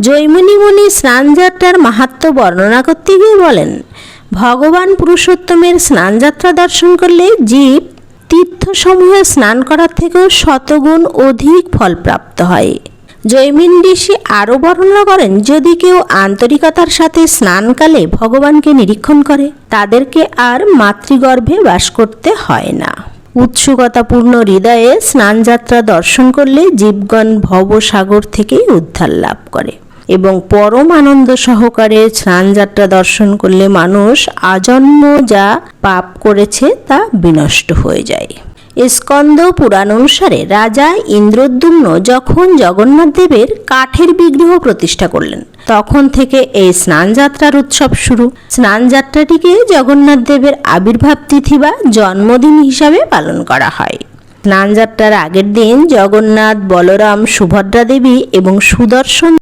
জৈমিনী মুনি স্নানযাত্রার মাহাত্ম্য বর্ণনা করতে গিয়ে বলেন, ভগবান পুরুষোত্তমের স্নানযাত্রা দর্শন করলে জীব তীর্থসমূহে স্নান করার থেকেও শতগুণ অধিক ফল প্রাপ্ত হয়। জৈমিনী ঋষি আরও বর্ণনা করেন, যদি কেউ আন্তরিকতার সাথে স্নানকালে ভগবানকে নিরীক্ষণ করে, তাদেরকে আর মাতৃগর্ভে বাস করতে হয় না। উৎসুকতাপূর্ণ হৃদয়ে স্নানযাত্রা দর্শন করলে জীবগণ ভবসাগর থেকেই উদ্ধার লাভ করে এবং পরম আনন্দ সহকারে স্নানযাত্রা দর্শন করলে মানুষ আজন্ম যা পাপ করেছে তা বিনষ্ট হয়ে যায়। স্কন্দ পুরাণ অনুসারে রাজা ইন্দ্রদ্যুম্ন যখন জগন্নাথ দেবের কাঠের বিগ্রহ প্রতিষ্ঠা করলেন, তখন থেকে এই স্নানযাত্রার উৎসব শুরু। স্নানযাত্রাটিকে জগন্নাথ দেবের আবির্ভাব তিথি বা জন্মদিন হিসাবে পালন করা হয়। স্নানযাত্রার আগের দিন জগন্নাথ, বলরাম, সুভদ্রা দেবী এবং সুদর্শন